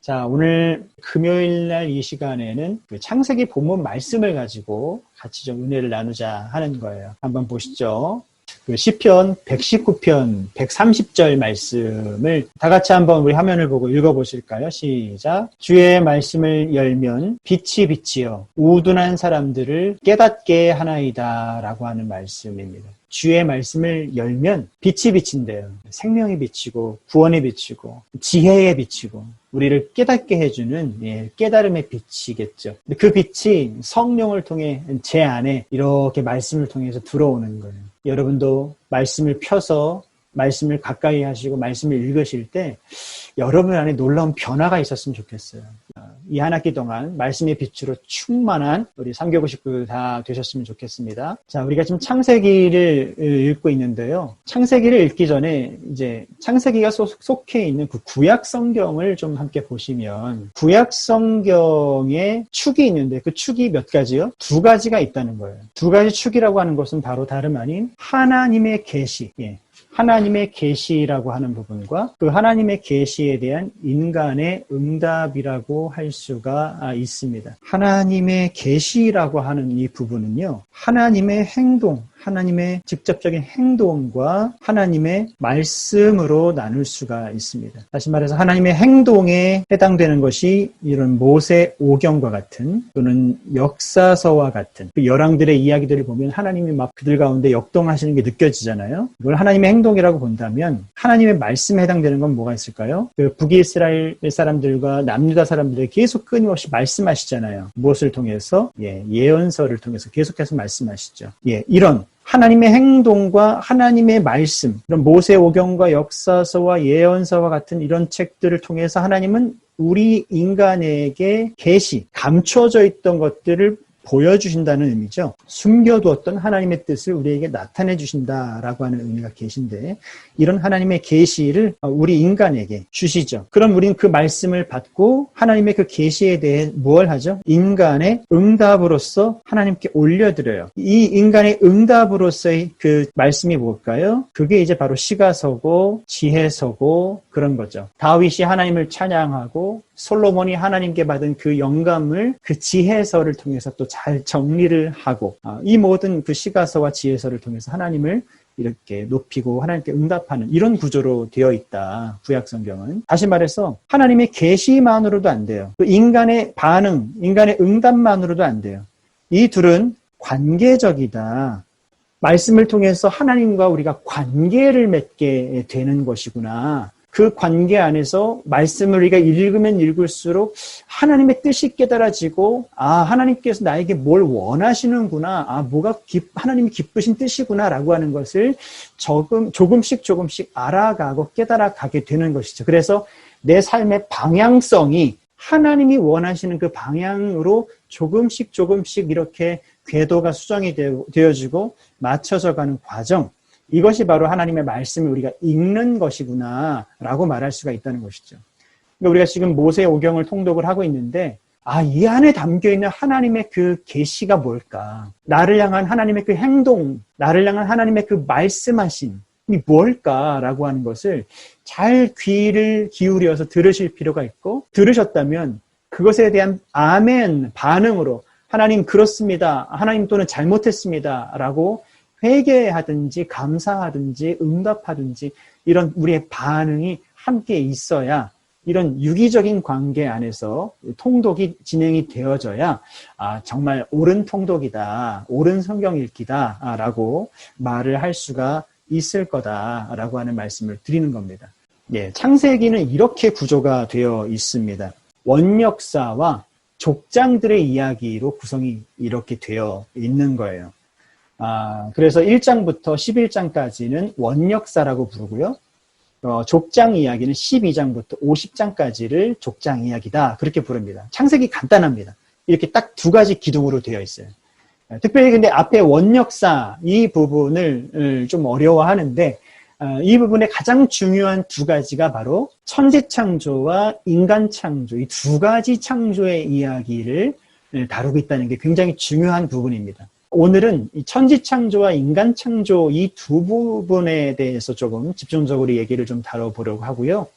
자, 오늘 금요일 날 이 시간에는 그 창세기 본문 말씀을 가지고 같이 좀 은혜를 나누자 하는 거예요. 한번 보시죠. 그 시편 119편 130절 말씀을 다 같이 한번 우리 화면을 보고 읽어보실까요? 시작. 주의 말씀을 열면 빛이 빛이여 우둔한 사람들을 깨닫게 하나이다 라고 하는 말씀입니다. 주의 말씀을 열면 빛이 비친대요. 생명이 비치고 구원이 비치고 지혜에 비치고 우리를 깨닫게 해주는 깨달음의 빛이겠죠. 그 빛이 성령을 통해 제 안에 이렇게 말씀을 통해서 들어오는 거예요. 여러분도 말씀을 펴서 말씀을 가까이 하시고 말씀을 읽으실 때 여러분 안에 놀라운 변화가 있었으면 좋겠어요. 이 한 학기 동안 말씀의 빛으로 충만한 우리 3교구 식구 다 되셨으면 좋겠습니다. 자, 우리가 지금 창세기를 읽고 있는데요. 창세기를 읽기 전에 이제 창세기가 속해 있는 그 구약 성경을 좀 함께 보시면 구약 성경에 축이 있는데 그 축이 몇 가지요? 두 가지가 있다는 거예요. 두 가지 축이라고 하는 것은 바로 다름 아닌 하나님의 계시. 하나님의 계시라고 하는 부분과 그 하나님의 계시에 대한 인간의 응답이라고 할 수가 있습니다. 하나님의 계시라고 하는 이 부분은요, 하나님의 행동, 하나님의 직접적인 행동과 하나님의 말씀으로 나눌 수가 있습니다. 다시 말해서 하나님의 행동에 해당되는 것이 이런 모세 오경과 같은 또는 역사서와 같은 그 열왕들의 이야기들을 보면 하나님이 막 그들 가운데 역동하시는 게 느껴지잖아요. 이걸 하나님의 행동이라고 본다면 하나님의 말씀에 해당되는 건 뭐가 있을까요? 그 북이스라엘 사람들과 남유다 사람들에게 계속 끊임없이 말씀하시잖아요. 무엇을 통해서? 예언서를 통해서 계속해서 말씀하시죠. 이런 하나님의 행동과 하나님의 말씀, 이런 모세오경과 역사서와 예언서와 같은 이런 책들을 통해서 하나님은 우리 인간에게 계시, 감춰져 있던 것들을 보여주신다는 의미죠. 숨겨두었던 하나님의 뜻을 우리에게 나타내 주신다라고 하는 의미가 계신데 이런 하나님의 계시를 우리 인간에게 주시죠. 그럼 우리는 그 말씀을 받고 하나님의 그 계시에 대해 무엇을 하죠? 인간의 응답으로서 하나님께 올려드려요. 이 인간의 응답으로서의 그 말씀이 뭘까요? 그게 이제 바로 시가서고 지혜서고 그런 거죠. 다윗이 하나님을 찬양하고 솔로몬이 하나님께 받은 그 영감을 그 지혜서를 통해서 또 잘 정리를 하고 이 모든 그 시가서와 지혜서를 통해서 하나님을 이렇게 높이고 하나님께 응답하는 이런 구조로 되어 있다. 구약 성경은. 다시 말해서 하나님의 계시만으로도 안 돼요. 그 인간의 반응, 인간의 응답만으로도 안 돼요. 이 둘은 관계적이다. 말씀을 통해서 하나님과 우리가 관계를 맺게 되는 것이구나. 그 관계 안에서 말씀을 우리가 읽으면 읽을수록 하나님의 뜻이 깨달아지고 하나님께서 나에게 뭘 원하시는구나. 뭐가 하나님이 기쁘신 뜻이구나 라고 하는 것을 조금씩 알아가고 깨달아가게 되는 것이죠. 그래서 내 삶의 방향성이 하나님이 원하시는 그 방향으로 조금씩 이렇게 궤도가 수정이 되어지고 맞춰져 가는 과정, 이것이 바로 하나님의 말씀을 우리가 읽는 것이구나 라고 말할 수가 있다는 것이죠. 그러니까 우리가 지금 모세오경을 통독을 하고 있는데 이 안에 담겨있는 하나님의 그 계시가 뭘까? 나를 향한 하나님의 그 행동, 나를 향한 하나님의 그 말씀하심이 뭘까라고 하는 것을 잘 귀를 기울여서 들으실 필요가 있고 들으셨다면 그것에 대한 아멘 반응으로 하나님 그렇습니다. 하나님 또는 잘못했습니다. 라고 회개하든지 감사하든지 응답하든지 이런 우리의 반응이 함께 있어야 이런 유기적인 관계 안에서 통독이 진행이 되어져야 정말 옳은 통독이다, 옳은 성경 읽기다 라고 말을 할 수가 있을 거다라고 하는 말씀을 드리는 겁니다. 창세기는 이렇게 구조가 되어 있습니다. 원역사와 족장들의 이야기로 구성이 이렇게 되어 있는 거예요. 그래서 1장부터 11장까지는 원역사라고 부르고요. 족장 이야기는 12장부터 50장까지를 족장 이야기다. 그렇게 부릅니다. 창세기 간단합니다. 이렇게 딱 두 가지 기둥으로 되어 있어요. 특별히 근데 앞에 원역사 이 부분을 좀 어려워하는데 이 부분의 가장 중요한 두 가지가 바로 천지창조와 인간창조, 이 두 가지 창조의 이야기를 다루고 있다는 게 굉장히 중요한 부분입니다. 오늘은 이 천지창조와 인간창조 이 두 부분에 대해서 조금 집중적으로 얘기를 좀 다뤄보려고 하고요.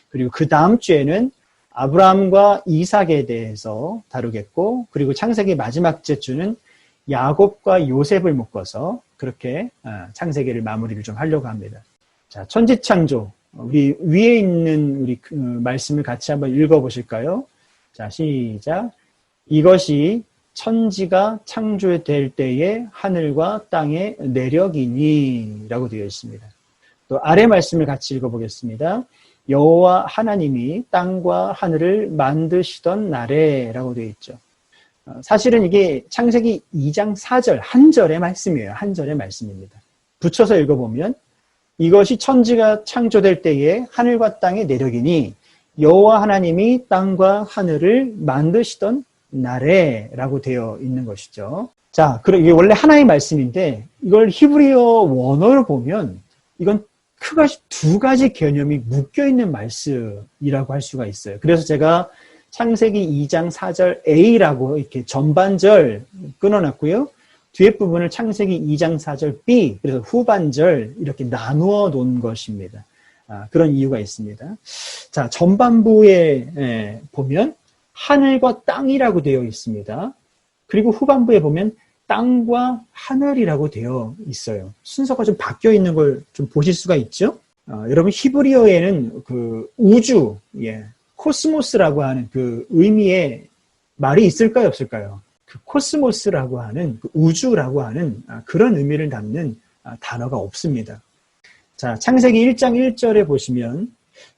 그리고 그 다음 주에는 아브라함과 이삭에 대해서 다루겠고, 그리고 창세기 마지막 주는 야곱과 요셉을 묶어서 그렇게 창세기를 마무리를 좀 하려고 합니다. 자, 천지창조. 우리 위에 있는 우리 말씀을 같이 한번 읽어보실까요? 자, 시작. 이것이 천지가 창조될 때에 하늘과 땅의 내력이니 라고 되어 있습니다. 또 아래 말씀을 같이 읽어보겠습니다. 여호와 하나님이 땅과 하늘을 만드시던 날에 라고 되어 있죠. 사실은 이게 창세기 2장 4절, 한 절의 말씀이에요. 한 절의 말씀입니다. 붙여서 읽어보면 이것이 천지가 창조될 때에 하늘과 땅의 내력이니 여호와 하나님이 땅과 하늘을 만드시던 날에 라고 되어 있는 것이죠. 자, 그럼 이게 원래 하나의 말씀인데 이걸 히브리어 원어로 보면 이건 크게 두 가지 개념이 묶여있는 말씀이라고 할 수가 있어요. 그래서 제가 창세기 2장 4절 A라고 이렇게 전반절 끊어놨고요. 뒤에 부분을 창세기 2장 4절 B, 그래서 후반절 이렇게 나누어 놓은 것입니다. 그런 이유가 있습니다. 자, 전반부에 보면 하늘과 땅이라고 되어 있습니다. 그리고 후반부에 보면 땅과 하늘이라고 되어 있어요. 순서가 좀 바뀌어 있는 걸 좀 보실 수가 있죠. 여러분 히브리어에는 그 우주, 코스모스라고 하는 그 의미의 말이 있을까요, 없을까요? 그 코스모스라고 하는 그 우주라고 하는 그런 의미를 담는 단어가 없습니다. 자, 창세기 1장 1절에 보시면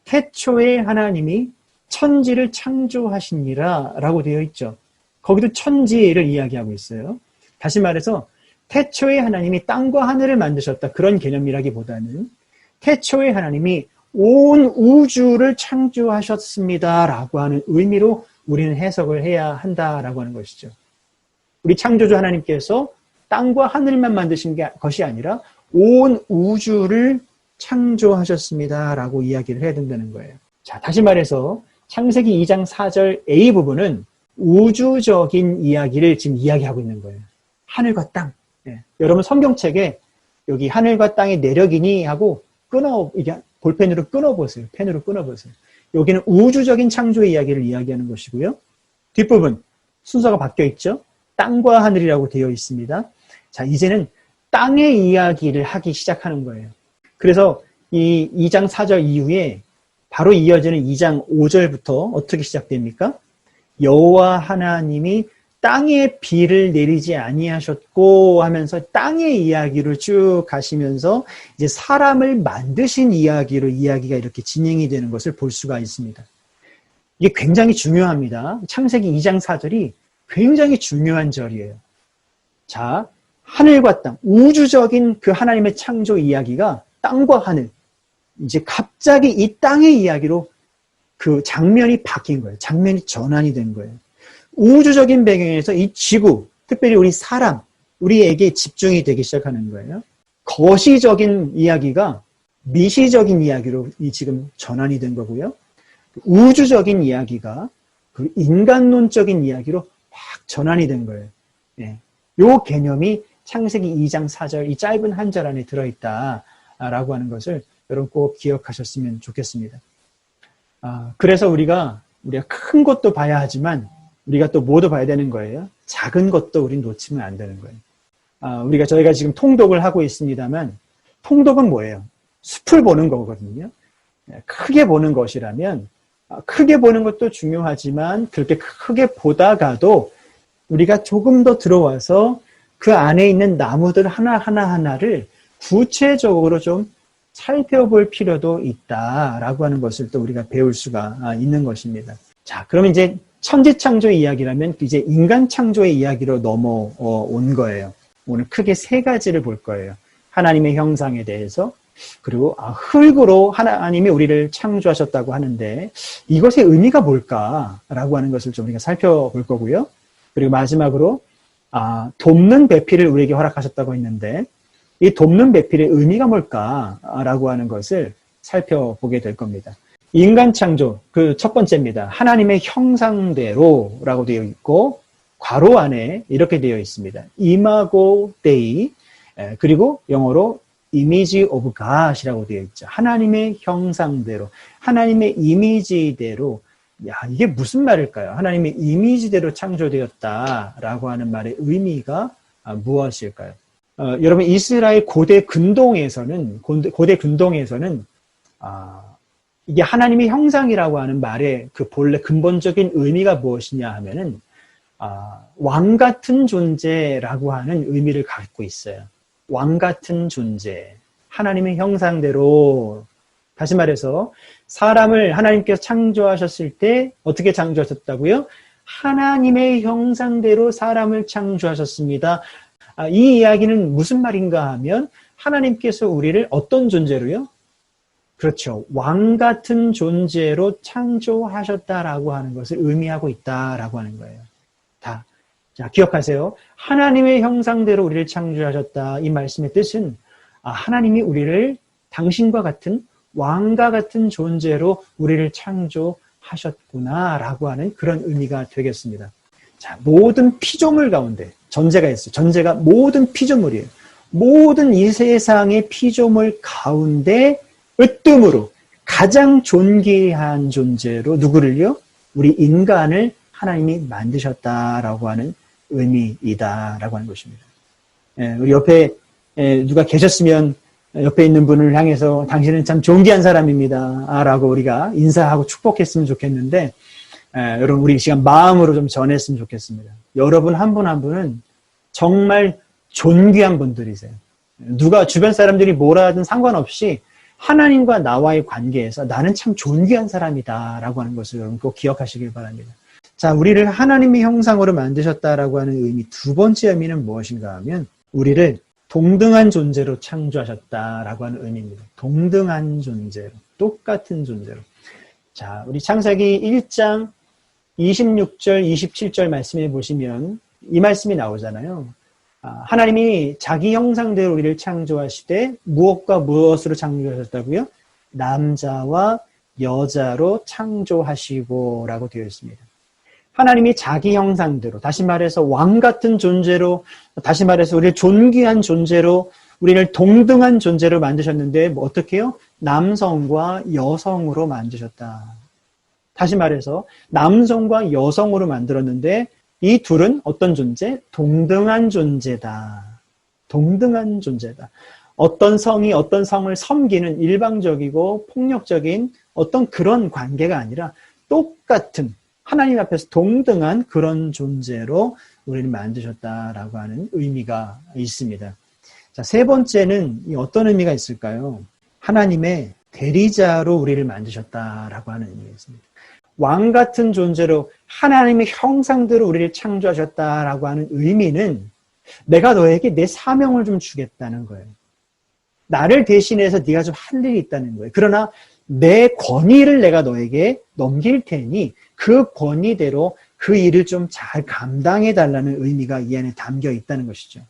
태초에 하나님이 천지를 창조하시니라 라고 되어 있죠. 거기도 천지를 이야기하고 있어요. 다시 말해서 태초에 하나님이 땅과 하늘을 만드셨다, 그런 개념이라기보다는 태초에 하나님이 온 우주를 창조하셨습니다 라고 하는 의미로 우리는 해석을 해야 한다라고 하는 것이죠. 우리 창조주 하나님께서 땅과 하늘만 만드신 것이 아니라 온 우주를 창조하셨습니다 라고 이야기를 해야 된다는 거예요. 자, 다시 말해서 창세기 2장 4절 A 부분은 우주적인 이야기를 지금 이야기하고 있는 거예요. 하늘과 땅. 여러분 성경책에 여기 하늘과 땅의 내력이니 하고 이게 볼펜으로 끊어보세요. 펜으로 끊어보세요. 여기는 우주적인 창조의 이야기를 이야기하는 것이고요. 뒷부분 순서가 바뀌어 있죠. 땅과 하늘이라고 되어 있습니다. 자, 이제는 땅의 이야기를 하기 시작하는 거예요. 그래서 이 2장 4절 이후에 바로 이어지는 2장 5절부터 어떻게 시작됩니까? 여호와 하나님이 땅에 비를 내리지 아니하셨고 하면서 땅의 이야기를 쭉 가시면서 이제 사람을 만드신 이야기로 이야기가 이렇게 진행이 되는 것을 볼 수가 있습니다. 이게 굉장히 중요합니다. 창세기 2장 4절이 굉장히 중요한 절이에요. 자, 하늘과 땅, 우주적인 그 하나님의 창조 이야기가 땅과 하늘, 이제 갑자기 이 땅의 이야기로 그 장면이 바뀐 거예요. 장면이 전환이 된 거예요. 우주적인 배경에서 이 지구, 특별히 우리 사람, 우리에게 집중이 되기 시작하는 거예요. 거시적인 이야기가 미시적인 이야기로 지금 전환이 된 거고요. 우주적인 이야기가 그 인간론적인 이야기로 막 전환이 된 거예요. 요 개념이 창세기 2장 4절 이 짧은 한 절 안에 들어있다라고 하는 것을 여러분 꼭 기억하셨으면 좋겠습니다. 그래서 우리가 큰 것도 봐야 하지만 우리가 또 뭐도 봐야 되는 거예요. 작은 것도 우리는 놓치면 안 되는 거예요. 저희가 지금 통독을 하고 있습니다만 통독은 뭐예요? 숲을 보는 거거든요. 크게 보는 것이라면 크게 보는 것도 중요하지만 그렇게 크게 보다가도 우리가 조금 더 들어와서 그 안에 있는 나무들 하나하나를 구체적으로 좀 살펴볼 필요도 있다라고 하는 것을 또 우리가 배울 수가 있는 것입니다. 자, 그러면 이제 천지창조의 이야기라면 이제 인간 창조의 이야기로 넘어온 거예요. 오늘 크게 세 가지를 볼 거예요. 하나님의 형상에 대해서, 그리고 흙으로 하나님이 우리를 창조하셨다고 하는데 이것의 의미가 뭘까라고 하는 것을 좀 우리가 살펴볼 거고요. 그리고 마지막으로 돕는 배필을 우리에게 허락하셨다고 했는데 이 돕는 배필의 의미가 뭘까라고 하는 것을 살펴보게 될 겁니다. 인간 창조, 그 첫 번째입니다. 하나님의 형상대로라고 되어 있고 괄호 안에 이렇게 되어 있습니다. 이마고 데이, 그리고 영어로 image of God이라고 되어 있죠. 하나님의 형상대로, 하나님의 이미지대로 야, 이게 무슨 말일까요? 하나님의 이미지대로 창조되었다라고 하는 말의 의미가 무엇일까요? 여러분, 이스라엘 고대 근동에서는 이게 하나님의 형상이라고 하는 말의 그 본래 근본적인 의미가 무엇이냐 하면은 왕 같은 존재라고 하는 의미를 갖고 있어요. 왕 같은 존재, 하나님의 형상대로. 다시 말해서 사람을 하나님께서 창조하셨을 때 어떻게 창조하셨다고요? 하나님의 형상대로 사람을 창조하셨습니다. 이 이야기는 무슨 말인가 하면 하나님께서 우리를 어떤 존재로요? 그렇죠. 왕 같은 존재로 창조하셨다라고 하는 것을 의미하고 있다라고 하는 거예요. 자, 기억하세요. 하나님의 형상대로 우리를 창조하셨다. 이 말씀의 뜻은 하나님이 우리를 당신과 같은 왕과 같은 존재로 우리를 창조하셨구나라고 하는 그런 의미가 되겠습니다. 자, 모든 피조물 가운데 전제가 있어요. 전제가 모든 피조물이에요. 모든 이 세상의 피조물 가운데 으뜸으로 가장 존귀한 존재로 누구를요? 우리 인간을 하나님이 만드셨다라고 하는 의미이다라고 하는 것입니다. 우리 옆에 누가 계셨으면 옆에 있는 분을 향해서 당신은 참 존귀한 사람입니다 라고 우리가 인사하고 축복했으면 좋겠는데, 여러분 우리 이 시간 마음으로 좀 전했으면 좋겠습니다. 여러분 한 분 한 분은 정말 존귀한 분들이세요. 누가 주변 사람들이 뭐라 하든 상관없이 하나님과 나와의 관계에서 나는 참 존귀한 사람이다 라고 하는 것을 여러분 꼭 기억하시길 바랍니다. 자, 우리를 하나님의 형상으로 만드셨다라고 하는 의미, 두 번째 의미는 무엇인가 하면 우리를 동등한 존재로 창조하셨다라고 하는 의미입니다. 동등한 존재로, 똑같은 존재로. 자, 우리 창세기 1장 26절, 27절 말씀에 보시면 이 말씀이 나오잖아요. 하나님이 자기 형상대로 우리를 창조하시되 무엇과 무엇으로 창조하셨다고요? 남자와 여자로 창조하시고 라고 되어 있습니다. 하나님이 자기 형상대로, 다시 말해서 왕 같은 존재로, 다시 말해서 우리를 존귀한 존재로, 우리를 동등한 존재로 만드셨는데 어떻게 해요? 남성과 여성으로 만드셨다. 다시 말해서 남성과 여성으로 만들었는데 이 둘은 어떤 존재? 동등한 존재다. 동등한 존재다. 어떤 성이 어떤 성을 섬기는 일방적이고 폭력적인 어떤 그런 관계가 아니라 똑같은 하나님 앞에서 동등한 그런 존재로 우리를 만드셨다라고 하는 의미가 있습니다. 자, 세 번째는 어떤 의미가 있을까요? 하나님의 대리자로 우리를 만드셨다라고 하는 의미가 있습니다. 왕 같은 존재로 하나님의 형상대로 우리를 창조하셨다라고 하는 의미는 내가 너에게 내 사명을 좀 주겠다는 거예요. 나를 대신해서 네가 좀 할 일이 있다는 거예요. 그러나 내 권위를 내가 너에게 넘길 테니 그 권위대로 그 일을 좀 잘 감당해 달라는 의미가 이 안에 담겨 있다는 것이죠.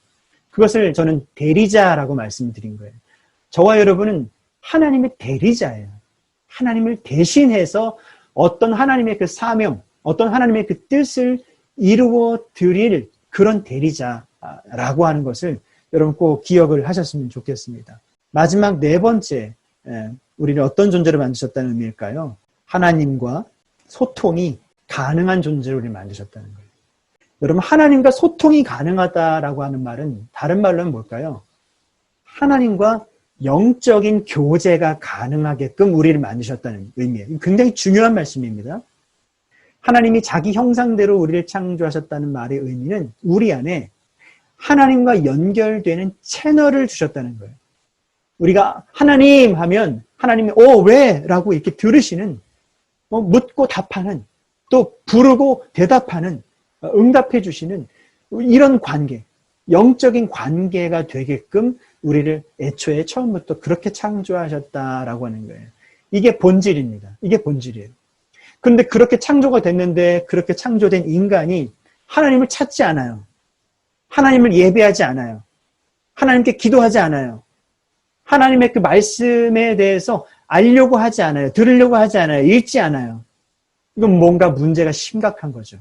그것을 저는 대리자라고 말씀드린 거예요. 저와 여러분은 하나님의 대리자예요. 하나님을 대신해서 어떤 하나님의 그 사명, 어떤 하나님의 그 뜻을 이루어 드릴 그런 대리자라고 하는 것을 여러분 꼭 기억을 하셨으면 좋겠습니다. 마지막 네 번째, 우리를 어떤 존재로 만드셨다는 의미일까요? 하나님과 소통이 가능한 존재로 우리를 만드셨다는 거예요. 여러분, 하나님과 소통이 가능하다라고 하는 말은 다른 말로는 뭘까요? 하나님과 영적인 교제가 가능하게끔 우리를 만드셨다는 의미예요. 굉장히 중요한 말씀입니다. 하나님이 자기 형상대로 우리를 창조하셨다는 말의 의미는 우리 안에 하나님과 연결되는 채널을 주셨다는 거예요. 우리가 하나님 하면 하나님이 왜? 라고 이렇게 들으시는, 묻고 답하는, 또 부르고 대답하는, 응답해 주시는 이런 관계, 영적인 관계가 되게끔 우리를 애초에 처음부터 그렇게 창조하셨다라고 하는 거예요. 이게 본질입니다. 이게 본질이에요. 그런데 그렇게 창조가 됐는데 그렇게 창조된 인간이 하나님을 찾지 않아요. 하나님을 예배하지 않아요. 하나님께 기도하지 않아요. 하나님의 그 말씀에 대해서 알려고 하지 않아요. 들으려고 하지 않아요. 읽지 않아요. 이건 뭔가 문제가 심각한 거죠.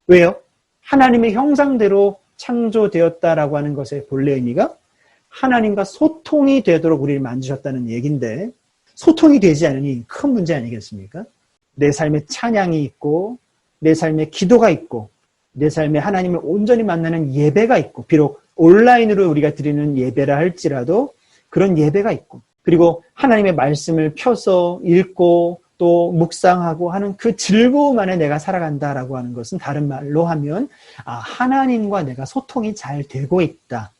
왜요? 하나님의 형상대로 창조되었다라고 하는 것의 본래 의미가 하나님과 소통이 되도록 우리를 만드셨다는 얘기인데 소통이 되지 않으니 큰 문제 아니겠습니까? 내 삶에 찬양이 있고, 내 삶에 기도가 있고, 내 삶에 하나님을 온전히 만나는 예배가 있고, 비록 온라인으로 우리가 드리는 예배라 할지라도 그런 예배가 있고, 그리고 하나님의 말씀을 펴서 읽고 또 묵상하고 하는 그 즐거움 안에 내가 살아간다라고 하는 것은 다른 말로 하면 하나님과 내가 소통이 잘 되고 있다.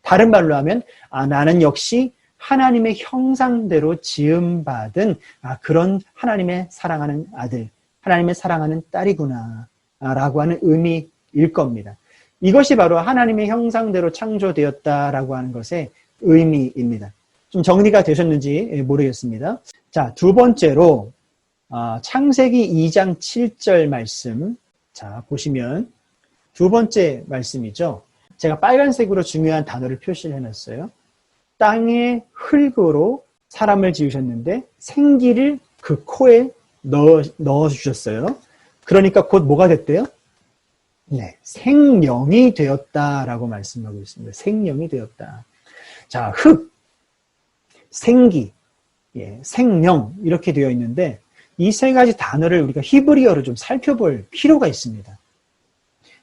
다른 말로 하면 나는 역시 하나님의 형상대로 지음받은 그런 하나님의 사랑하는 아들, 하나님의 사랑하는 딸이구나 라고 하는 의미일 겁니다. 이것이 바로 하나님의 형상대로 창조되었다라고 하는 것의 의미입니다. 좀 정리가 되셨는지 모르겠습니다. 자, 두 번째로 창세기 2장 7절 말씀. 자, 보시면 두 번째 말씀이죠. 제가 빨간색으로 중요한 단어를 표시를 해놨어요. 땅의 흙으로 사람을 지으셨는데 생기를 그 코에 넣어주셨어요. 그러니까 곧 뭐가 됐대요? 네, 생명이 되었다라고 말씀하고 있습니다. 생명이 되었다. 자, 흙, 생기, 생명 이렇게 되어 있는데 이 세 가지 단어를 우리가 히브리어로 좀 살펴볼 필요가 있습니다.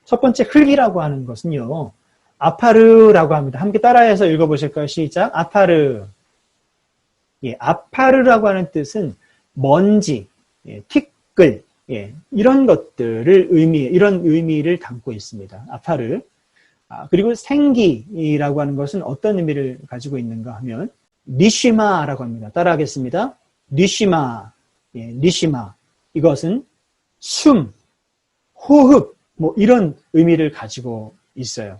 첫 번째 흙이라고 하는 것은요. 아파르라고 합니다. 함께 따라해서 읽어보실까요? 시작. 아파르. 아파르라고 하는 뜻은 먼지, 티끌, 이런 것들을 이런 의미를 담고 있습니다. 아파르. 그리고 생기라고 하는 것은 어떤 의미를 가지고 있는가 하면 니시마라고 합니다. 따라하겠습니다. 니시마. 니시마. 이것은 숨, 호흡, 이런 의미를 가지고 있어요.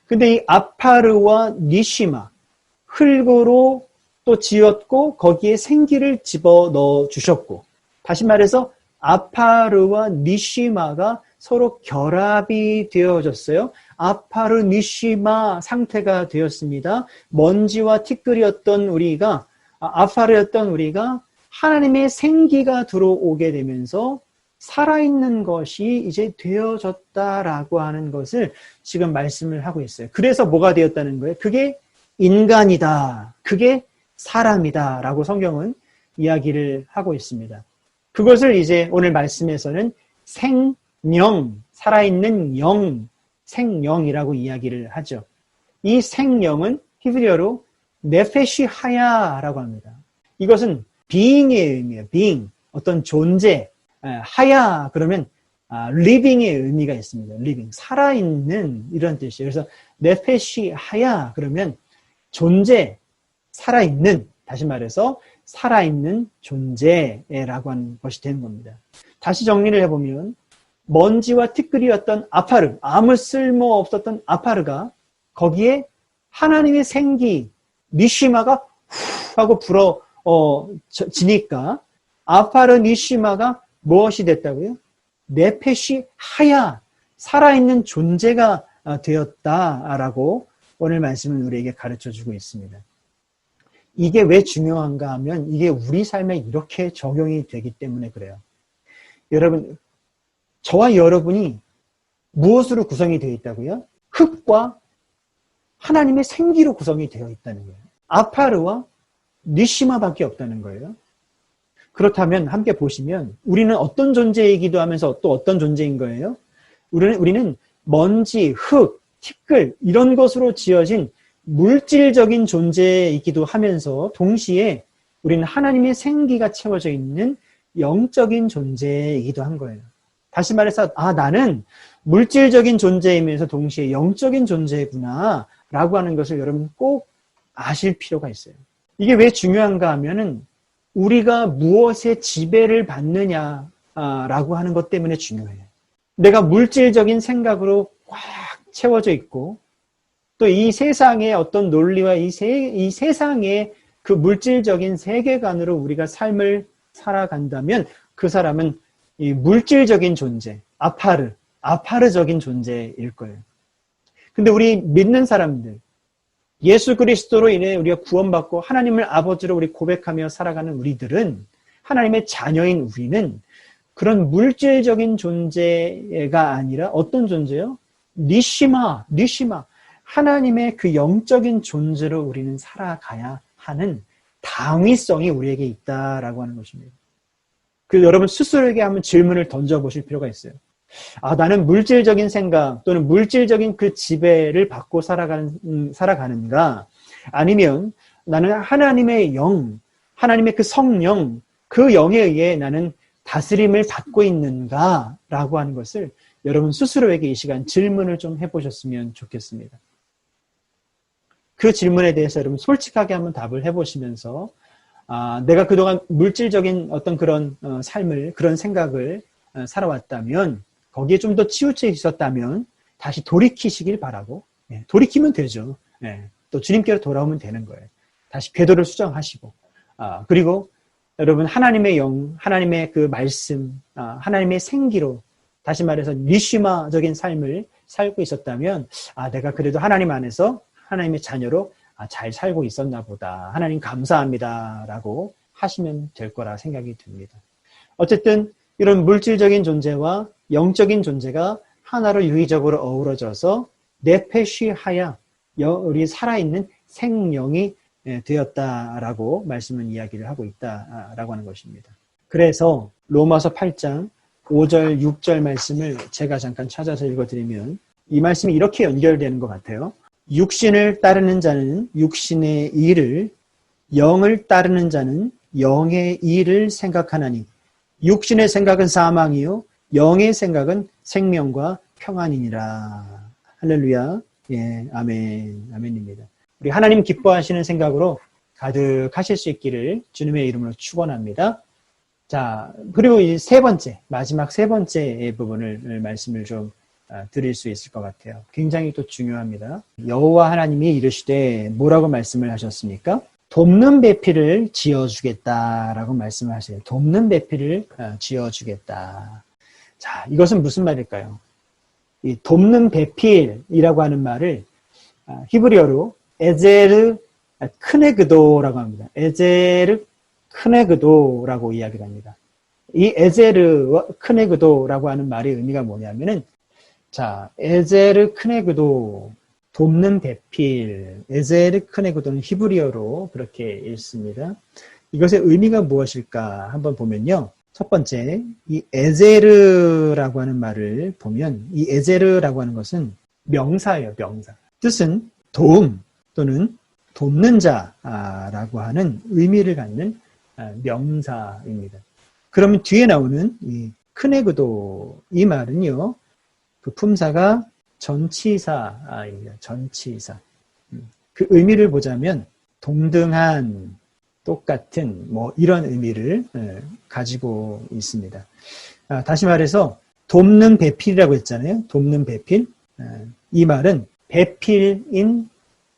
근데 이 아파르와 니시마, 흙으로 또 지었고 거기에 생기를 집어넣어 주셨고, 다시 말해서 아파르와 니시마가 서로 결합이 되어졌어요. 아파르 니시마 상태가 되었습니다. 먼지와 티끌이었던 우리가, 아파르였던 우리가 하나님의 생기가 들어오게 되면서 살아있는 것이 이제 되어졌다라고 하는 것을 지금 말씀을 하고 있어요. 그래서 뭐가 되었다는 거예요? 그게 인간이다. 그게 사람이다. 라고 성경은 이야기를 하고 있습니다. 그것을 이제 오늘 말씀에서는 생명, 살아있는 영, 생영이라고 이야기를 하죠. 이 생명은 히브리어로 네페시 하야라고 합니다. 이것은 being의 의미예요. being, 어떤 존재. 하야 그러면 living의 의미가 있습니다. living, 살아있는 이런 뜻이에요. 그래서 네페시 하야 그러면 존재, 살아있는, 다시 말해서 살아있는 존재라고 하는 것이 되는 겁니다. 다시 정리를 해보면 먼지와 티끌이었던 아파르, 아무 쓸모 없었던 아파르가 거기에 하나님의 생기, 니시마가 후 하고 지니까 아파르 니시마가 무엇이 됐다고요? 네페시 하야, 살아있는 존재가 되었다라고 오늘 말씀은 우리에게 가르쳐주고 있습니다. 이게 왜 중요한가 하면 이게 우리 삶에 이렇게 적용이 되기 때문에 그래요. 여러분, 저와 여러분이 무엇으로 구성이 되어 있다고요? 흙과 하나님의 생기로 구성이 되어 있다는 거예요. 아파르와 니시마밖에 없다는 거예요. 그렇다면 함께 보시면 우리는 어떤 존재이기도 하면서 또 어떤 존재인 거예요? 우리는 먼지, 흙, 티끌 이런 것으로 지어진 물질적인 존재이기도 하면서 동시에 우리는 하나님의 생기가 채워져 있는 영적인 존재이기도 한 거예요. 다시 말해서 나는 물질적인 존재이면서 동시에 영적인 존재구나 라고 하는 것을 여러분 꼭 아실 필요가 있어요. 이게 왜 중요한가 하면은 우리가 무엇에 지배를 받느냐라고 하는 것 때문에 중요해요. 내가 물질적인 생각으로 꽉 채워져 있고 또 이 세상의 어떤 논리와 이 세상의 그 물질적인 세계관으로 우리가 삶을 살아간다면 그 사람은 이 물질적인 존재, 아파르적인 존재일 거예요. 근데 우리 믿는 사람들, 예수 그리스도로 인해 우리가 구원받고 하나님을 아버지로 우리 고백하며 살아가는 우리들은, 하나님의 자녀인 우리는 그런 물질적인 존재가 아니라 어떤 존재요? 니시마, 하나님의 그 영적인 존재로 우리는 살아가야 하는 당위성이 우리에게 있다라고 하는 것입니다. 그 여러분 스스로에게 한번 질문을 던져보실 필요가 있어요. 나는 물질적인 생각 또는 물질적인 그 지배를 받고 살아가는가? 아니면 나는 하나님의 영, 하나님의 그 성령, 그 영에 의해 나는 다스림을 받고 있는가? 라고 하는 것을 여러분 스스로에게 이 시간 질문을 좀 해보셨으면 좋겠습니다. 그 질문에 대해서 여러분 솔직하게 한번 답을 해보시면서 내가 그동안 물질적인 어떤 그런 삶을, 그런 생각을 살아왔다면, 거기에 좀 더 치우쳐 있었다면 다시 돌이키시길 바라고, 돌이키면 되죠. 또 주님께로 돌아오면 되는 거예요. 다시 궤도를 수정하시고, 그리고 여러분 하나님의 영, 하나님의 그 말씀, 하나님의 생기로 다시 말해서 리시마적인 삶을 살고 있었다면 내가 그래도 하나님 안에서 하나님의 자녀로 잘 살고 있었나 보다. 하나님 감사합니다. 라고 하시면 될 거라 생각이 듭니다. 어쨌든 이런 물질적인 존재와 영적인 존재가 하나로 유기적으로 어우러져서 네페시하야, 우리 살아있는 생명이 되었다라고 말씀은 이야기를 하고 있다라고 하는 것입니다. 그래서 로마서 8장 5절, 6절 말씀을 제가 잠깐 찾아서 읽어드리면 이 말씀이 이렇게 연결되는 것 같아요. 육신을 따르는 자는 육신의 일을, 영을 따르는 자는 영의 일을 생각하나니 육신의 생각은 사망이요 영의 생각은 생명과 평안이니라. 할렐루야. 예, 아멘, 아멘입니다. 우리 하나님 기뻐하시는 생각으로 가득하실 수 있기를 주님의 이름으로 축원합니다. 자, 그리고 이 세 번째, 마지막 세 번째 부분을 말씀을 좀 드릴 수 있을 것 같아요. 굉장히 또 중요합니다. 여호와 하나님이 이르시되 뭐라고 말씀을 하셨습니까? 돕는 배필을 지어주겠다라고 말씀을 하세요. 돕는 배필을 지어주겠다. 자, 이것은 무슨 말일까요? 이 돕는 배필이라고 하는 말을 히브리어로 에제르 크네그도라고 합니다. 에제르 크네그도라고 이야기를 합니다. 이 에제르 크네그도라고 하는 말의 의미가 뭐냐면은, 자, 에제르 크네그도, 돕는 배필, 에제르 크네그도는 히브리어로 그렇게 읽습니다. 이것의 의미가 무엇일까 한번 보면요. 첫 번째, 이 에제르라고 하는 말을 보면, 이 에제르라고 하는 것은 명사예요, 명사. 뜻은 도움 또는 돕는 자라고 하는 의미를 갖는 명사입니다. 그러면 뒤에 나오는 이 크네그도, 이 말은요, 그 품사가 전치사입니다. 전치사. 그 의미를 보자면 동등한, 똑같은 뭐 이런 의미를 가지고 있습니다. 다시 말해서 돕는 배필이라고 했잖아요. 돕는 배필. 이 말은 배필인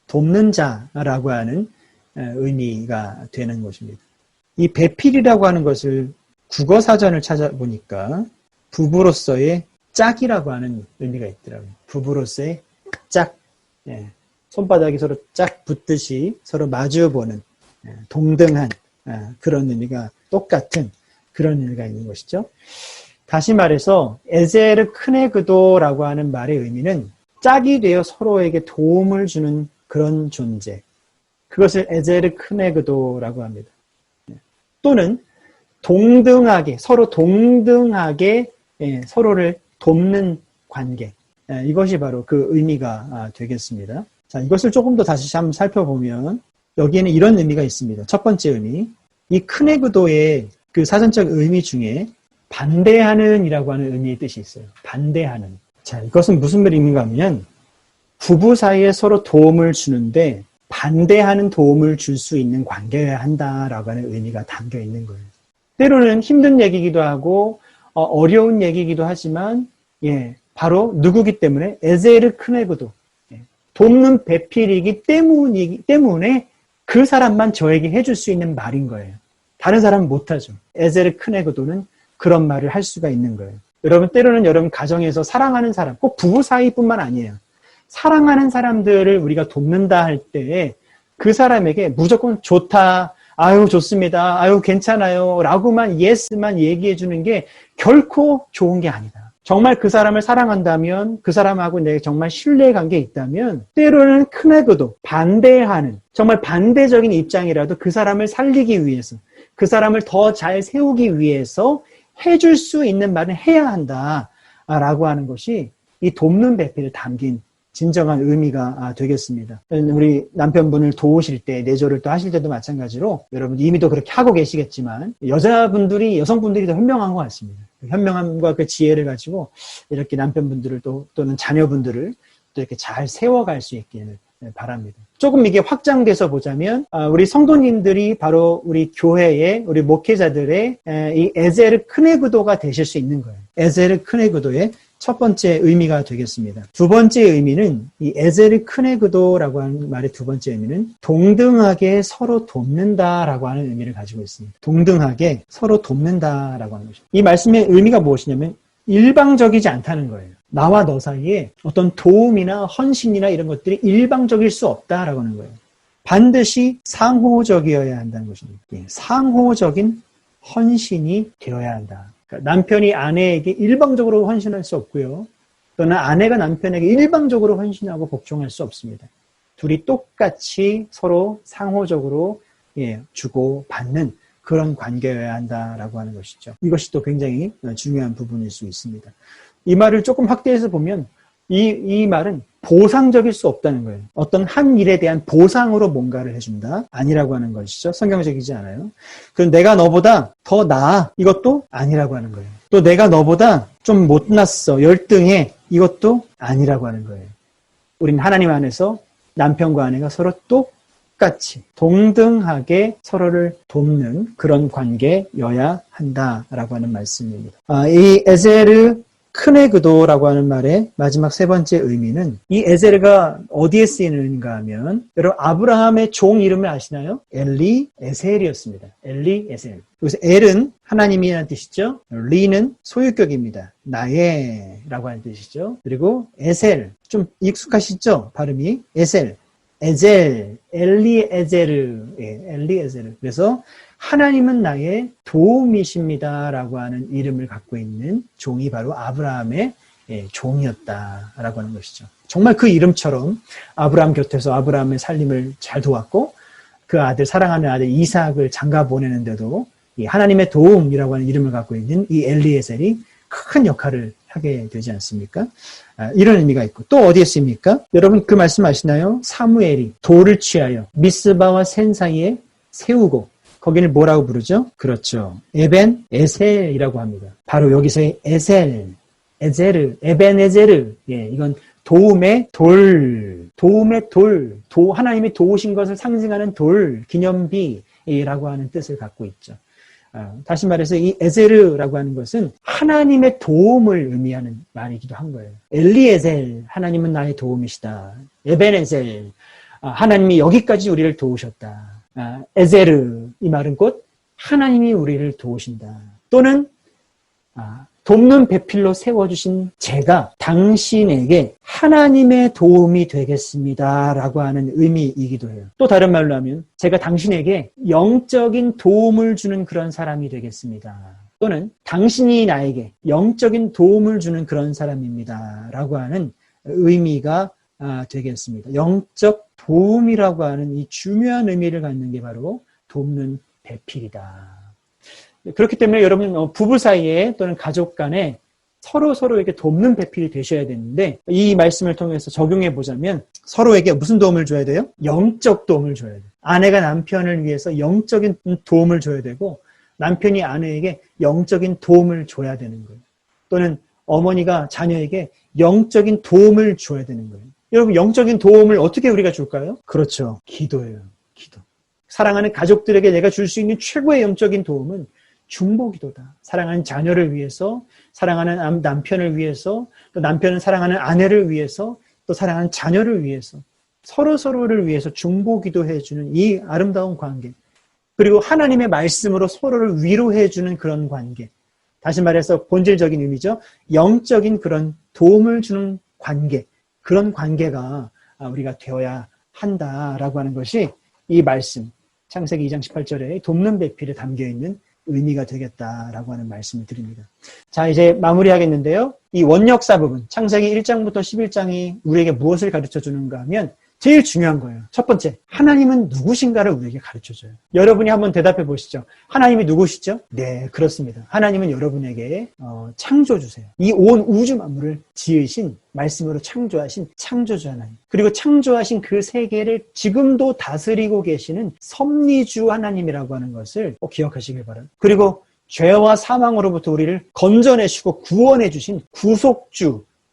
돕는 자라고 하는 의미가 되는 것입니다. 이 배필이라고 하는 것을 국어사전을 찾아보니까 부부로서의 짝이라고 하는 의미가 있더라고요. 부부로서의 짝. 손바닥이 서로 짝 붙듯이 서로 마주보는 동등한 그런 의미가, 똑같은 그런 의미가 있는 것이죠. 다시 말해서 에제르 크네그도라고 하는 말의 의미는 짝이 되어 서로에게 도움을 주는 그런 존재. 그것을 에제르 크네그도라고 합니다. 또는 동등하게, 서로 동등하게 서로를 돕는 관계. 이것이 바로 그 의미가 되겠습니다. 자, 이것을 조금 더 다시 한번 살펴보면 여기에는 이런 의미가 있습니다. 첫 번째 의미, 이 크네그도의 그 사전적 의미 중에 반대하는 이라고 하는 의미의 뜻이 있어요. 반대하는. 자, 이것은 무슨 의미인가 하면 부부 사이에 서로 도움을 주는데 반대하는 도움을 줄 수 있는 관계여야 한다라고 하는 의미가 담겨 있는 거예요. 때로는 힘든 얘기이기도 하고 어려운 얘기이기도 하지만 바로 누구기 때문에 에제르 크네그도, 돕는 배필이기 때문에 그 사람만 저에게 해줄 수 있는 말인 거예요. 다른 사람은 못하죠. 에제르 크네그도는 그런 말을 할 수가 있는 거예요. 여러분, 때로는 여러분 가정에서 사랑하는 사람, 꼭 부부 사이뿐만 아니에요. 사랑하는 사람들을 우리가 돕는다 할 때 그 사람에게 무조건 좋다, 아유 좋습니다, 아유 괜찮아요 라고만 예스만 얘기해 주는 게 결코 좋은 게 아니다. 정말 그 사람을 사랑한다면, 그 사람하고 내가 정말 신뢰관계에 있다면 때로는 크네그도, 반대하는, 정말 반대적인 입장이라도 그 사람을 살리기 위해서, 그 사람을 더 잘 세우기 위해서 해줄 수 있는 말은 해야 한다라고 하는 것이 이 돕는 배필을 담긴 진정한 의미가 되겠습니다. 우리 남편분을 도우실 때, 내조를 또 하실 때도 마찬가지로 여러분 이미도 그렇게 하고 계시겠지만 여성분들이 더 현명한 것 같습니다. 그 현명함과 그 지혜를 가지고 이렇게 남편분들을 또는 자녀분들을 또 이렇게 잘 세워갈 수 있기를 바랍니다. 조금 이게 확장돼서 보자면 우리 성도님들이 바로 우리 교회의 우리 목회자들의 이 에제르 크네그도가 되실 수 있는 거예요. 에제르 크네그도의 첫 번째 의미가 되겠습니다. 두 번째 의미는 이 에제르 크네그도라고 하는 말의 두 번째 의미는 동등하게 서로 돕는다라고 하는 의미를 가지고 있습니다. 동등하게 서로 돕는다라고 하는 것입니다. 이 말씀의 의미가 무엇이냐면 일방적이지 않다는 거예요. 나와 너 사이에 어떤 도움이나 헌신이나 이런 것들이 일방적일 수 없다라고 하는 거예요. 반드시 상호적이어야 한다는 것입니다. 상호적인 헌신이 되어야 한다. 그러니까 남편이 아내에게 일방적으로 헌신할 수 없고요. 또는 아내가 남편에게 일방적으로 헌신하고 복종할 수 없습니다. 둘이 똑같이 서로 상호적으로 주고 받는 그런 관계여야 한다라고 하는 것이죠. 이것이 또 굉장히 중요한 부분일 수 있습니다. 이 말을 조금 확대해서 보면 이 말은 보상적일 수 없다는 거예요. 어떤 한 일에 대한 보상으로 뭔가를 해준다? 아니라고 하는 것이죠. 성경적이지 않아요. 그럼 내가 너보다 더 나아? 이것도 아니라고 하는 거예요. 또 내가 너보다 좀 못났어, 열등해? 이것도 아니라고 하는 거예요. 우린 하나님 안에서 남편과 아내가 서로 똑같이 동등하게 서로를 돕는 그런 관계여야 한다라고 하는 말씀입니다. 이 에제르 크네그도라고 하는 말의 마지막 세 번째 의미는 이 에제르가 어디에 쓰이는가 하면 여러분 아브라함의 종 이름을 아시나요? 엘리에셀이었습니다. 엘리에셀. 여기서 엘은 하나님이라는 뜻이죠. 리는 소유격입니다. 나의라고 하는 뜻이죠. 그리고 에셀 좀 익숙하시죠? 발음이 에셀, 에젤, 엘리에제르, 엘리에제르. 그래서 하나님은 나의 도움이십니다라고 하는 이름을 갖고 있는 종이 바로 아브라함의 종이었다라고 하는 것이죠. 정말 그 이름처럼 아브라함 곁에서 아브라함의 살림을 잘 도왔고 그 사랑하는 아들 이삭을 장가 보내는데도 이 하나님의 도움이라고 하는 이름을 갖고 있는 이 엘리에셀이 큰 역할을 하게 되지 않습니까? 이런 의미가 있고 또 어디에 쓰입니까? 여러분 그 말씀 아시나요? 사무엘이 돌을 취하여 미스바와 센 사이에 세우고 거기를 뭐라고 부르죠? 그렇죠. 에벤 에셀이라고 합니다. 바로 여기서의 에셀, 에제르, 에벤 에제르. 이건 도움의 돌, 하나님이 도우신 것을 상징하는 돌, 기념비라고 하는 뜻을 갖고 있죠. 다시 말해서 이 에제르라고 하는 것은 하나님의 도움을 의미하는 말이기도 한 거예요. 엘리에셀, 하나님은 나의 도움이시다. 에벤에셀, 하나님이 여기까지 우리를 도우셨다. 에제르, 이 말은 곧 하나님이 우리를 도우신다. 또는 돕는 배필로 세워주신 제가 당신에게 하나님의 도움이 되겠습니다 라고 하는 의미이기도 해요. 또 다른 말로 하면 제가 당신에게 영적인 도움을 주는 그런 사람이 되겠습니다. 또는 당신이 나에게 영적인 도움을 주는 그런 사람입니다 라고 하는 의미가 되겠습니다. 영적 도움이라고 하는 이 중요한 의미를 갖는 게 바로 돕는 배필이다. 그렇기 때문에 여러분 부부 사이에 또는 가족 간에 서로 이렇게 돕는 배필이 되셔야 되는데 이 말씀을 통해서 적용해 보자면 서로에게 무슨 도움을 줘야 돼요? 영적 도움을 줘야 돼요. 아내가 남편을 위해서 영적인 도움을 줘야 되고 남편이 아내에게 영적인 도움을 줘야 되는 거예요. 또는 어머니가 자녀에게 영적인 도움을 줘야 되는 거예요. 여러분 영적인 도움을 어떻게 우리가 줄까요? 그렇죠. 기도예요. 기도. 사랑하는 가족들에게 내가 줄 수 있는 최고의 영적인 도움은 중보기도다. 사랑하는 자녀를 위해서, 사랑하는 남편을 위해서, 또 남편은 사랑하는 아내를 위해서, 또 사랑하는 자녀를 위해서 서로를 위해서 중보기도해주는 이 아름다운 관계, 그리고 하나님의 말씀으로 서로를 위로해주는 그런 관계, 다시 말해서 본질적인 의미죠. 영적인 그런 도움을 주는 관계, 그런 관계가 우리가 되어야 한다라고 하는 것이 이 말씀, 창세기 2장 18절에 돕는 배필에 담겨있는 의미가 되겠다라고 하는 말씀을 드립니다. 자, 이제 마무리하겠는데요. 이 원역사 부분, 창세기 1장부터 11장이 우리에게 무엇을 가르쳐 주는가 하면 제일 중요한 거예요. 첫 번째, 하나님은 누구신가를 우리에게 가르쳐줘요. 여러분이 한번 대답해 보시죠. 하나님이 누구시죠? 네, 그렇습니다. 하나님은 여러분에게 창조주세요. 이 온 우주 만물을 지으신, 말씀으로 창조하신 창조주 하나님. 그리고 창조하신 그 세계를 지금도 다스리고 계시는 섭리주 하나님이라고 하는 것을 꼭 기억하시길 바랍니다. 그리고 죄와 사망으로부터 우리를 건져내시고 구원해 주신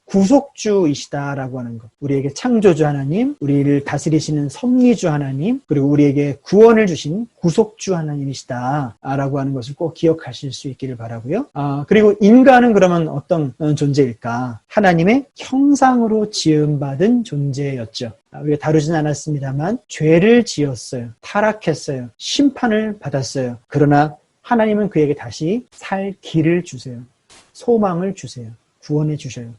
구속주이시다라고 하는 것. 우리에게 창조주 하나님, 우리를 다스리시는 섭리주 하나님, 그리고 우리에게 구원을 주신 구속주 하나님이시다라고 하는 것을 꼭 기억하실 수 있기를 바라고요. 그리고 인간은 그러면 어떤 존재일까? 하나님의 형상으로 지음받은 존재였죠. 우리가 다루진 않았습니다만 죄를 지었어요. 타락했어요. 심판을 받았어요. 그러나 하나님은 그에게 다시 살 길을 주세요. 소망을 주세요. 구원해 주셔요.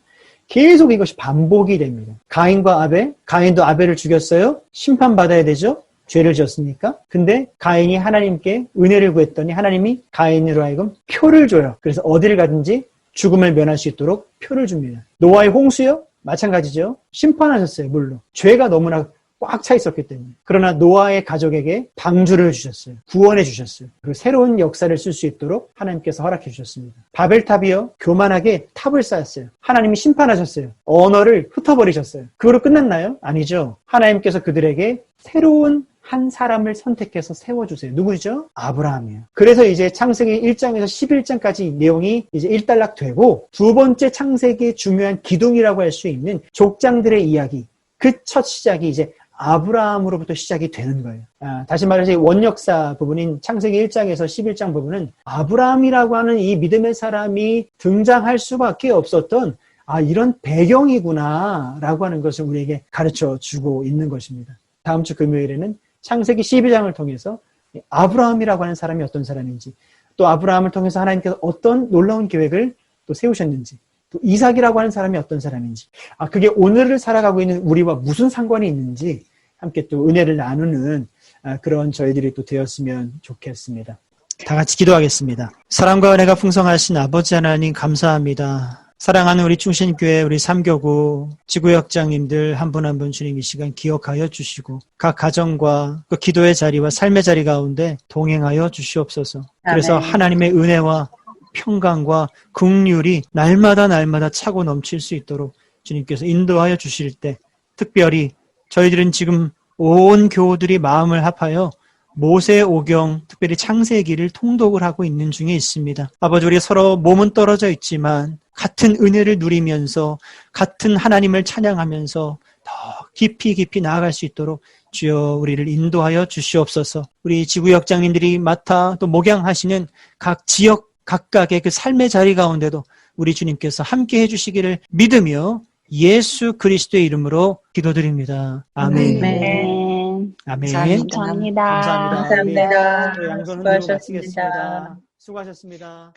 계속 이것이 반복이 됩니다. 가인과 아벨, 가인도 아벨을 죽였어요. 심판받아야 되죠. 죄를 지었으니까. 근데 가인이 하나님께 은혜를 구했더니 하나님이 가인으로 하여금 표를 줘요. 그래서 어디를 가든지 죽음을 면할 수 있도록 표를 줍니다. 노아의 홍수요? 마찬가지죠. 심판하셨어요. 물로. 죄가 너무나 꽉 차 있었기 때문에. 그러나 노아의 가족에게 방주를 주셨어요. 구원해 주셨어요. 그리고 새로운 역사를 쓸 수 있도록 하나님께서 허락해 주셨습니다. 바벨탑이요. 교만하게 탑을 쌓았어요. 하나님이 심판하셨어요. 언어를 흩어버리셨어요. 그거로 끝났나요? 아니죠. 하나님께서 그들에게 새로운 한 사람을 선택해서 세워주세요. 누구죠? 아브라함이에요. 그래서 이제 창세기 1장에서 11장까지 내용이 이제 일단락되고 두 번째 창세기의 중요한 기둥이라고 할 수 있는 족장들의 이야기, 그 첫 시작이 이제 아브라함으로부터 시작이 되는 거예요. 다시 말해서 원역사 부분인 창세기 1장에서 11장 부분은 아브라함이라고 하는 이 믿음의 사람이 등장할 수밖에 없었던 이런 배경이구나 라고 하는 것을 우리에게 가르쳐 주고 있는 것입니다. 다음 주 금요일에는 창세기 12장을 통해서 아브라함이라고 하는 사람이 어떤 사람인지, 또 아브라함을 통해서 하나님께서 어떤 놀라운 계획을 또 세우셨는지, 또 이삭이라고 하는 사람이 어떤 사람인지, 그게 오늘을 살아가고 있는 우리와 무슨 상관이 있는지 함께 또 은혜를 나누는 그런 저희들이 또 되었으면 좋겠습니다. 다 같이 기도하겠습니다. 사랑과 은혜가 풍성하신 아버지 하나님 감사합니다. 사랑하는 우리 충신교회, 우리 삼교구 지구역장님들 한 분 한 분 주님 이 시간 기억하여 주시고 각 가정과 그 기도의 자리와 삶의 자리 가운데 동행하여 주시옵소서. 그래서 아멘. 하나님의 은혜와 평강과 긍휼이 날마다 차고 넘칠 수 있도록 주님께서 인도하여 주실 때, 특별히 저희들은 지금 온 교우들이 마음을 합하여 모세오경, 특별히 창세기를 통독을 하고 있는 중에 있습니다. 아버지, 우리 서로 몸은 떨어져 있지만 같은 은혜를 누리면서 같은 하나님을 찬양하면서 더 깊이 나아갈 수 있도록 주여 우리를 인도하여 주시옵소서. 우리 지구역장님들이 맡아 또 목양하시는 각 지역 각각의 그 삶의 자리 가운데도 우리 주님께서 함께 해주시기를 믿으며 예수 그리스도의 이름으로 기도드립니다. 아멘. 아멘. 아멘. 감사합니다. 감사합니다. 감사합니다. 우리 양손 흔들고 수고하셨습니다. 마치겠습니다. 수고하셨습니다.